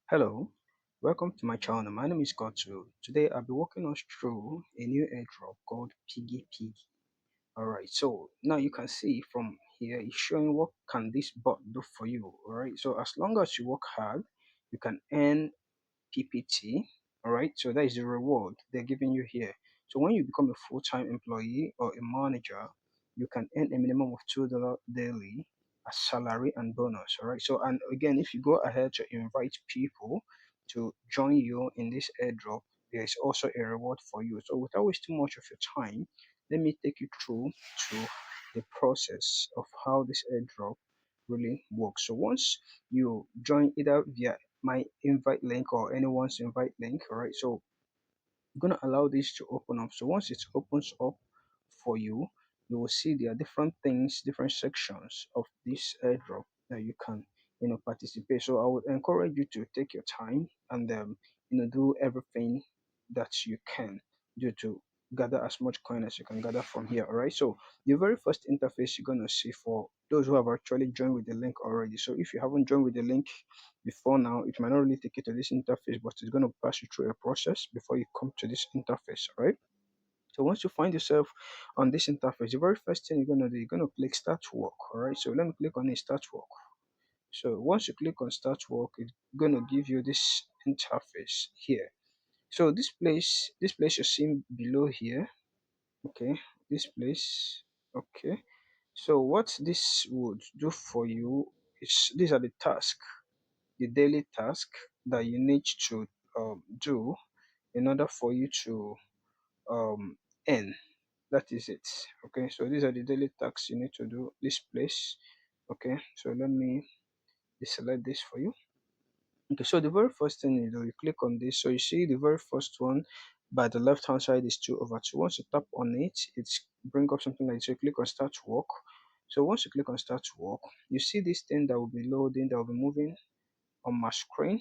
Hello, welcome to my channel. My name is Gotu. Today I'll be walking us through a new airdrop called Piggy Piggy. Alright, so now you can see from here it's showing what can this bot do for you. Alright, so as long as you work hard, you can earn PPT. Alright, so that is the reward they're giving you here. So when you become a full-time employee or a manager, you can earn a minimum of $2 daily as salary and bonus. Alright, so and again, if you go ahead to invite people to join you in this airdrop, there is also a reward for you. So without wasting much of your time, let me take you through to the process of how this airdrop really works. So once you join either via my invite link or anyone's invite link, all right, so I'm going to allow this to open up. So once it opens up for you, you will see there are different things, different sections of this airdrop that you can participate. So I would encourage you to take your time and do everything that you can do to gather as much coin as you can gather from here. All right, so the very first interface you're going to see for those who have actually joined with the link already. So if you haven't joined with the link before now, it might not really take you to this interface, but it's going to pass you through a process before you come to this interface. All right, so once you find yourself on this interface, the very first thing you're going to do, you're going to click start work. All right, so let me click on it, start work. So once you click on start work, it's going to give you this interface here. So this place you're seeing below here, okay, this place, okay. So what this would do for you is, these are the tasks, the daily task that you need to do in order for you to um, earn. That is it. Okay, so these are the daily tasks you need to do this place. Okay, so let me deselect this for you. Okay, so the very first thing you do, you click on this. So you see the very first one by the left hand side is 2/2. Once you tap on it, it's bring up something like this. So you click on start work. So once you click on start work, you see this thing that will be loading, that will be moving on my screen.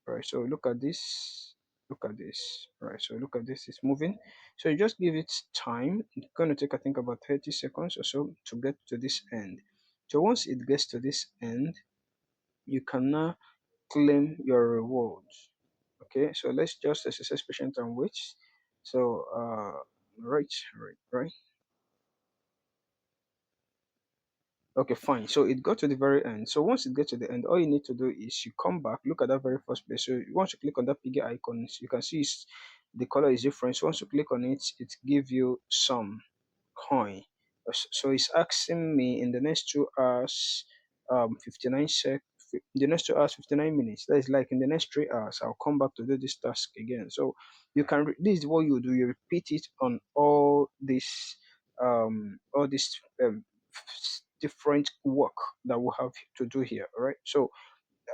Right, so look at this, look at this. Right, so look at this, it's moving. So you just give it time. It's going to take, I think, about 30 seconds or so to get to this end. So once it gets to this end, you can now claim your rewards. Okay, so let's just exercise patience and wait. So right. Okay, fine. So it got to the very end. So once it gets to the end, all you need to do is you come back, look at that very first place. So once you click on that piggy icon, you can see the color is different. So once you click on it, it gives you some coin. So it's asking me in the next 2 hours, 59 the next 2 hours, 59 minutes. That is like in the next 3 hours, I'll come back to do this task again. So you can, this is what you do. You repeat it on all this different work that we have to do here. All right. So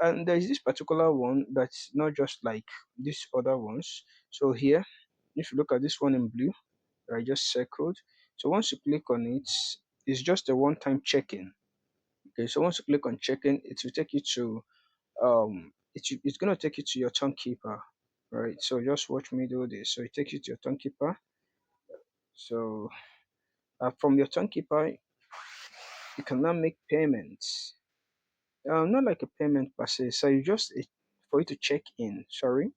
and there is this particular one that's not just like these other ones. So here, if you look at this one in blue that I just circled, so once you click on it, it's just a one-time check-in. Okay, so once you click on check-in, it will take you to it's gonna take you to your turn keeper. Right, so just watch me do this. So it takes you to your turn keeper. So from your turn keeper, you can now make payments. Not like a payment per se. So you just for you to check in. Sorry.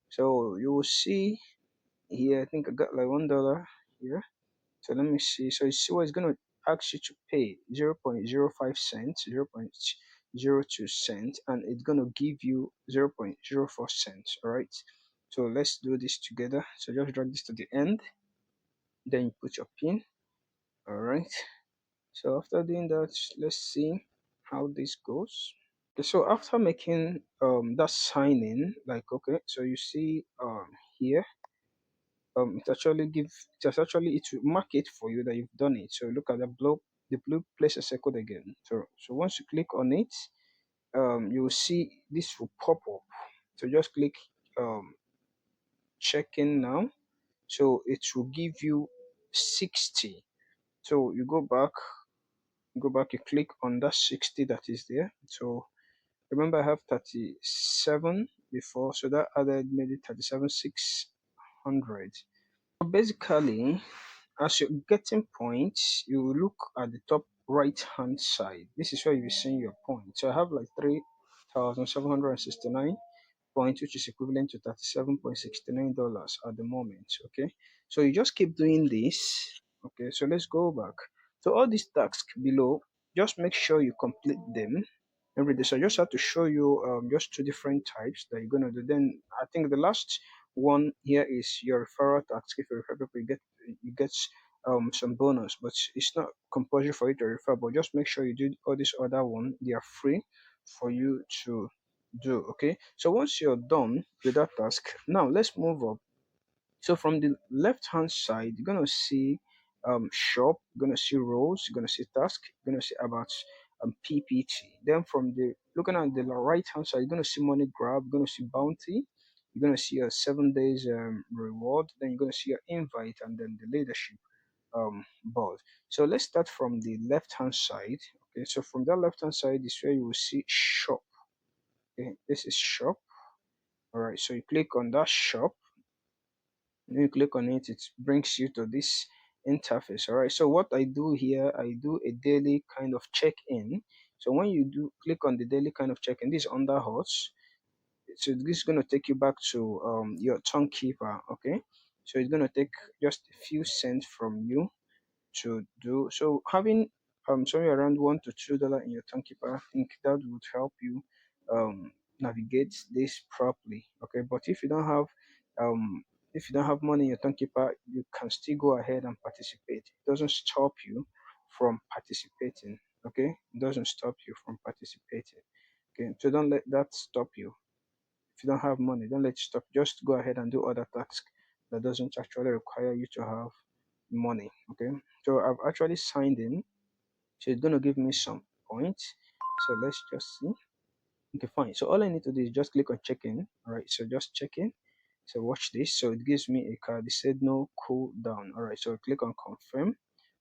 So you will see here. I think I got like $1 here. So let me see. So you see what it's gonna ask you to pay 0.05 cents, 0.02 cents, and it's gonna give you 0.04 cents. All right. So let's do this together. So just drag this to the end. Then you put your pin. All right. So after doing that, let's see how this goes. Okay, so after making that sign in, like, okay, so you see here, it will mark it for you that you've done it. So look at the blue place a circle again. So once you click on it, you will see this will pop up. So just click check in now. So it will give you 60. So you go back, you click on that 60 that is there. So remember, I have 37 before, so that added made it 37,600. So basically, as you're getting points, you will look at the top right hand side. This is where you're seeing your points. So I have like three. $6,769 which is equivalent to $37.69 at the moment. Okay, so you just keep doing this. Okay, so let's go back. So all these tasks below, just make sure you complete them every day. So I just have to show you just two different types that you're gonna do. Then I think the last one here is your referral task. If you refer people, you get some bonus, but it's not compulsory for you to refer. But just make sure you do all this other one. They are free for you to do. Okay, so once you're done with that task, now let's move up. So from the left hand side, you're gonna see shop, you're gonna see roles, you're gonna see task, you're gonna see about PPT. Then from the looking at the right hand side, you're gonna see money grab, you're gonna see bounty, you're gonna see a 7 days reward, then you're gonna see your invite and then the leadership board. So let's start from the left hand side. Okay, so from that left hand side is where you will see shop. Okay, this is shop. All right, so you click on that shop. When you click on it, it brings you to this interface. All right, so what I do here, I do a daily kind of check-in. So when you do click on the daily kind of check-in, this is under HOTS. So this is going to take you back to your tongue keeper. Okay, so it's going to take just a few cents from you to do. So having somewhere around $1 to $2 in your timekeeper, I think that would help you navigate this properly. Okay, but um if you don't have money in your timekeeper, you can still go ahead and participate. It doesn't stop you from participating. Okay, it doesn't stop you from participating. Okay, so don't let that stop you. If you don't have money, don't let it stop. Just go ahead and do other tasks that doesn't actually require you to have money. Okay, so I've actually signed in, so it's going to give me some points. So let's just see. Okay, fine. So all I need to do is just click on check in. All right, so just check in. So watch this. So it gives me a card. It said no cooldown. All right, so click on confirm.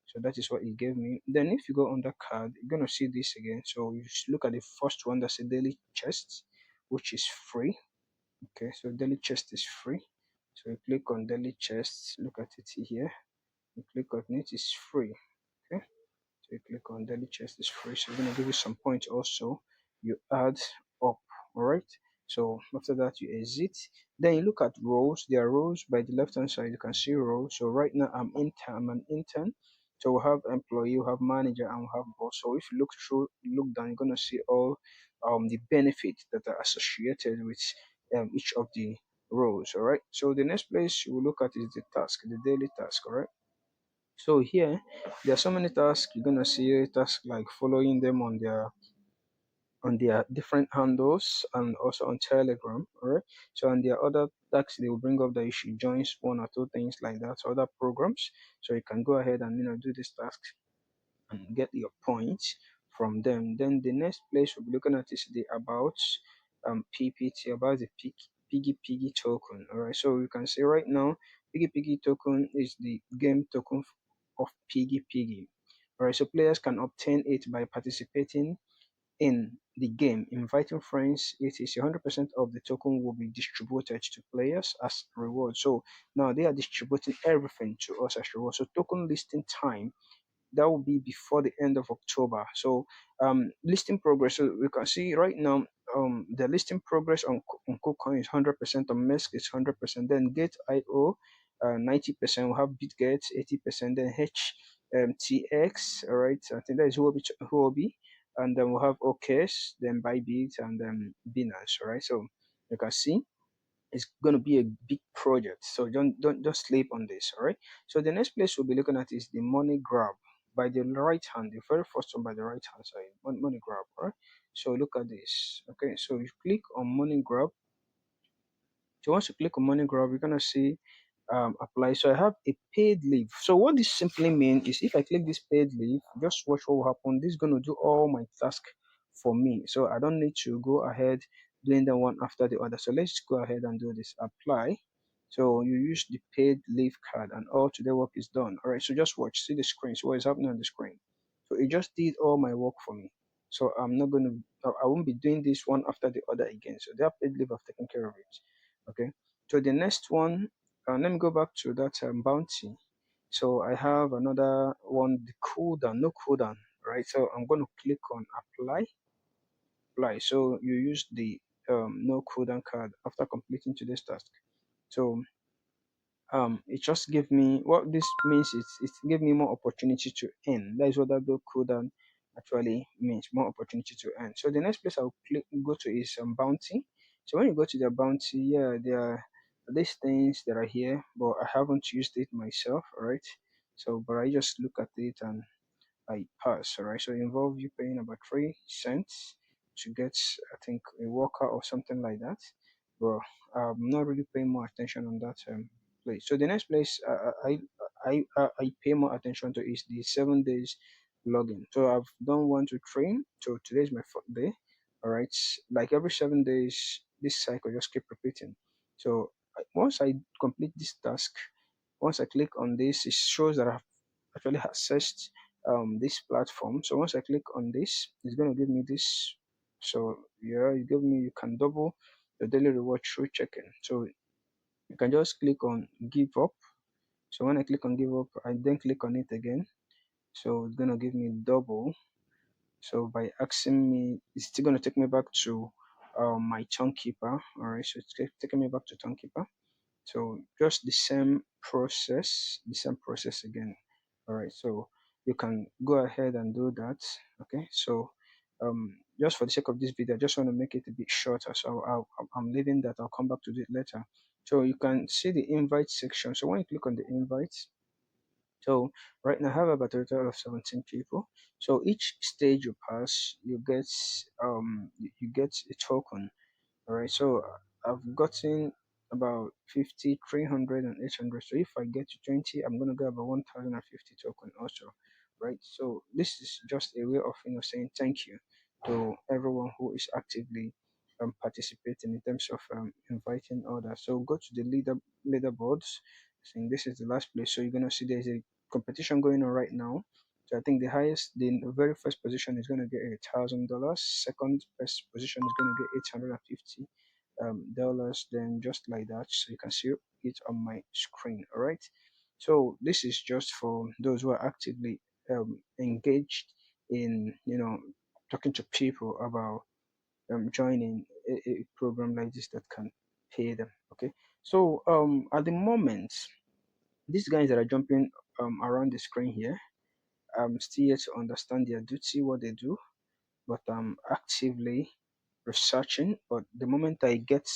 So that is what it gave me. Then if you go on the card, you're gonna see this again. So you just look at the first one, that's a daily chest, which is free. Okay, so daily chest is free. So you click on daily chest, look at it here. You click on it, it's free. Okay, so you click on daily chest is free. So it's gonna give you some points also. You add up, all right. So after that you exit. Then you look at roles. There are roles by the left hand side. You can see roles. So right now I'm an intern. So we have employee, we have manager, and we have boss. So if you look down, you're gonna see all the benefits that are associated with each of the roles. All right. So the next place you will look at is the task, the daily task. All right. So here, there are so many tasks. You're gonna see tasks like following them on their different handles and also on Telegram. All right. So on their other tasks, they will bring up that you should join one or two things like that, so other programs. So you can go ahead and do this task and get your points from them. Then the next place we'll be looking at is the about PPT, about the Piggy Piggy token. All right, so you can see right now Piggy Piggy token is the game token of Piggy Piggy. All right, so players can obtain it by participating in the game, inviting friends. It is 100% of the token will be distributed to players as reward. So now they are distributing everything to us as reward. So token listing time, that will be before the end of October. So listing progress. So we can see right now the listing progress on KuCoin is 100%, on Mesk is 100%. Then Gate.io 90%. We have BitGet 80%. Then HTX. All right, I think that is Huobi. And then we have OKS, then Bybit, and then Binance. All right, so you can see it's going to be a big project, so don't just sleep on this. All right, so the next place we'll be looking at is the money grab by the right hand, the very first one by the right hand side, money grab. All right, so look at this. Okay, so you click on money grab. So once you click on money grab, you're gonna see apply. So I have a paid leave. So what this simply means is if I click this paid leave, just watch what will happen. This is gonna do all my task for me. So I don't need to go ahead doing them one after the other. So let's go ahead and do this. Apply. So you use the paid leave card and all today work is done. All right. So just watch, see the screen. So what is happening on the screen? So it just did all my work for me. So I'm not gonna I won't be doing this one after the other again. So that paid leave have taken care of it. Okay, so the next one, let me go back to that bounty. So I have another one, the cooldown, no cooldown, right? So I'm going to click on apply. apply. So you use the no cooldown card after completing today's task. So it just give me what this means is it give me more opportunity to earn. That is what that no cooldown actually means, more opportunity to earn. So the next place I'll go to is bounty. So when you go to the bounty, yeah, there are these things that are here, but I haven't used it myself, all right? So but I just look at it and I pass, all right? So it involve you paying about 3 cents to get, I think, a worker or something like that. But I'm not really paying more attention on that place. So the next place I pay more attention to is the 7 days login. So I've done 1 to 3. So today is my 4th day. All right, like every 7 days, this cycle just keep repeating. So once I complete this task, once I click on this, it shows that I've actually accessed this platform. So once I click on this, it's going to give me this. So yeah, you can double the daily reward through checking. So you can just click on give up. So when I click on give up, I then click on it again. So it's going to give me double. So by asking me, it's still going to take me back to my town keeper. All right, so it's taking me back to town keeper. So just the same process again. All right, so you can go ahead and do that. Okay, so just for the sake of this video, I just want to make it a bit shorter. So I'm leaving that. I'll come back to it later. So you can see the invite section. So when you click on the invite, so right now I have about a total of 17 people. So each stage you pass, you get a token. All right, so I've gotten about 50, 300, and 800. So if I get to 20, I'm going to get about 1050 token also, right? So this is just a way of saying thank you to everyone who is actively participating in terms of inviting others. So go to the leaderboards. Saying this is the last place. So you're going to see there's a competition going on right now. So I think the very first position is going to get $1,000. Second best position is going to get 850 dollars. Then just like that, so you can see it on my screen. All right. So this is just for those who are actively engaged in talking to people about joining a program like this that can pay them. Okay. So at the moment, these guys that are jumping around the screen here, I'm still yet to understand their duty, what they do, but I'm actively researching. But the moment I get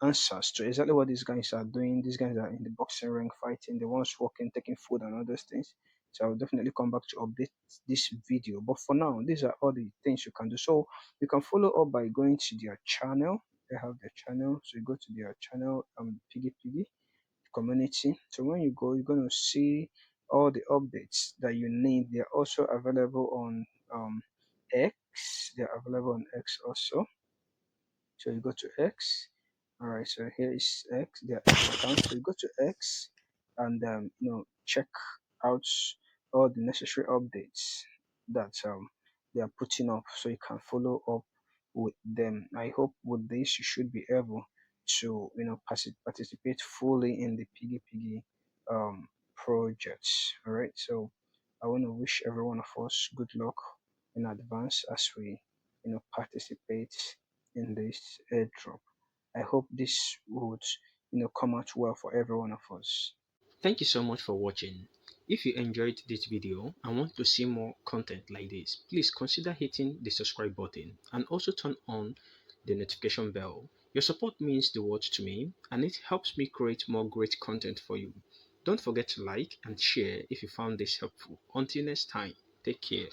answers to exactly what these guys are doing. These guys are in the boxing ring fighting, the ones walking, taking food and all those things. So I'll definitely come back to update this video. But for now, these are all the things you can do. So you can follow up by going to their channel. They have their channel. So you go to their channel, Piggy Piggy community. So when you go, you're going to see all the updates that you need. They're also available on X. They're available on X also. So you go to X. All right. So here is X. Their X account. So you go to X and check out all the necessary updates that they are putting up, so you can follow up with them. I hope with this you should be able to participate fully in the Piggy Piggy projects. All right. So I want to wish every one of us good luck in advance as we participate in this airdrop. I hope this would come out well for every one of us. Thank you so much for watching. If you enjoyed this video and want to see more content like this, please consider hitting the subscribe button and also turn on the notification bell. Your support means the world to me and it helps me create more great content for you. Don't forget to like and share if you found this helpful. Until next time, take care.